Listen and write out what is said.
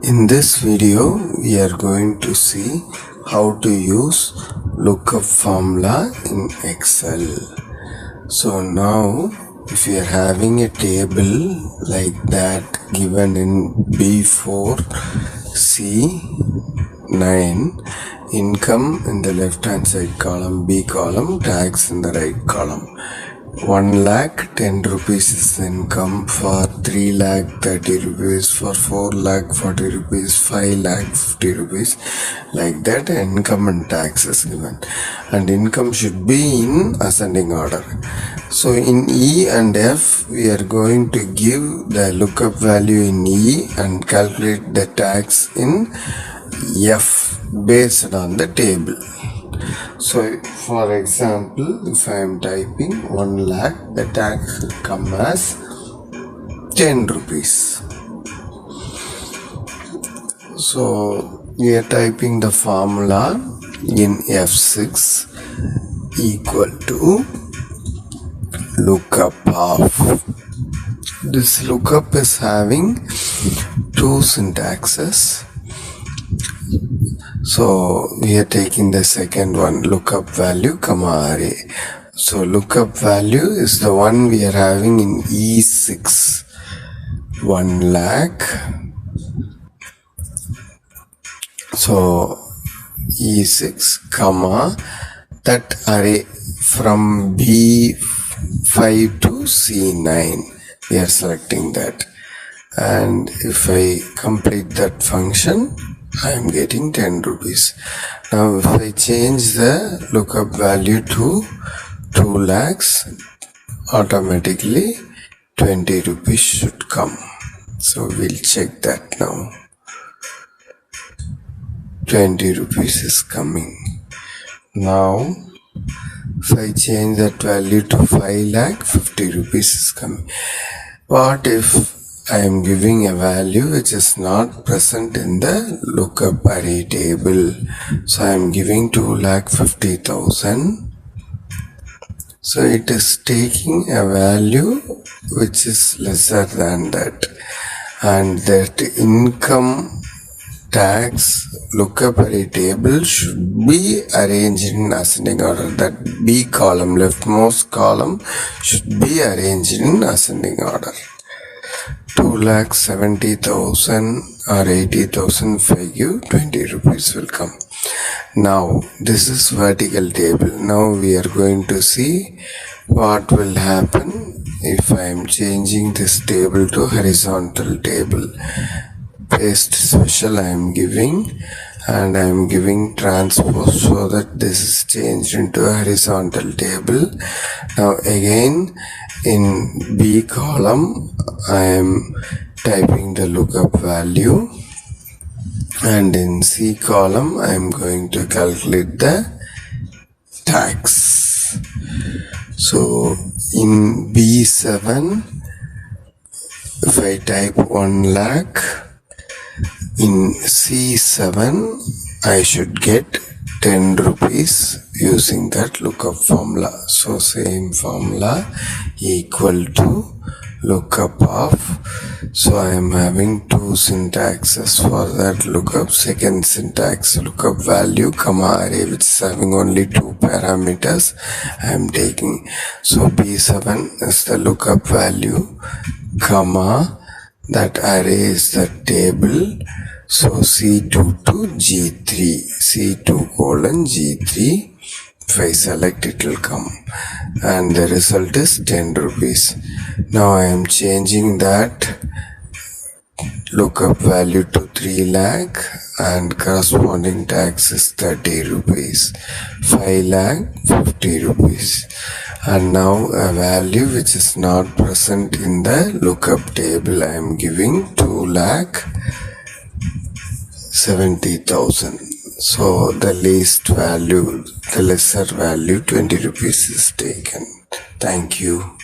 In this video, we are going to see how to use lookup formula in Excel. So now, if you are having a table like that given in B4, C9, income in the left hand side column, B column, tax in the right column. 1 lakh 10 rupees is the income, for 3 lakh 30 rupees, for 4 lakh 40 rupees, 5 lakh 50 rupees, like that income and tax is given, and income should be in ascending order. So in E and F we are going to give the lookup value in E and calculate the tax in F based on the table. So for example, if I am typing 1 lakh, the tax will come as 10 rupees. So we are typing the formula in F6 equal to lookup of. This lookup is having two syntaxes. So we are taking the second one, lookup value, comma array. So lookup value is the one we are having in E6, 1 lakh. So E6, comma, that array from B5 to C9. We are selecting that. And if I complete that function, I am getting 10 rupees. Now if I change the lookup value to 2 lakhs, automatically 20 rupees should come. So we'll check that now. 20 rupees is coming. Now if I change that value to 5 lakh, 50 rupees is coming. What if I am giving a value which is not present in the lookup array table? So I am giving 2,50,000. So it is taking a value which is lesser than that, and that income tax lookup array table should be arranged in ascending order. That B column, leftmost column, should be arranged in ascending order. 2,70,000 or 80,000 if I give, 20 rupees will come. Now this is vertical table. Now we are going to see what will happen if I am changing this table to horizontal table. Paste special I am giving, and I am giving transpose so that this is changed into a horizontal table. Now again in B column I am typing the lookup value, and in C column I am going to calculate the tax. So in B7 if I type 1 lakh, in C7 I should get 10 rupees using that lookup formula. So same formula, equal to lookup of. So I am having two syntaxes for that lookup. Second syntax, lookup value, comma array, which is having only two parameters I am taking. So B7 is the lookup value, comma, that array is the table. So C2 to G3, C2 colon G3. If I select, it will come, and the result is 10 rupees. Now I am changing that lookup value to 3 lakh, and corresponding tax is 30 rupees. 5 lakh 50 rupees. And now a value which is not present in the lookup table, I am giving 2,70,000. So the least value, the lesser value, 20 rupees is taken. Thank you.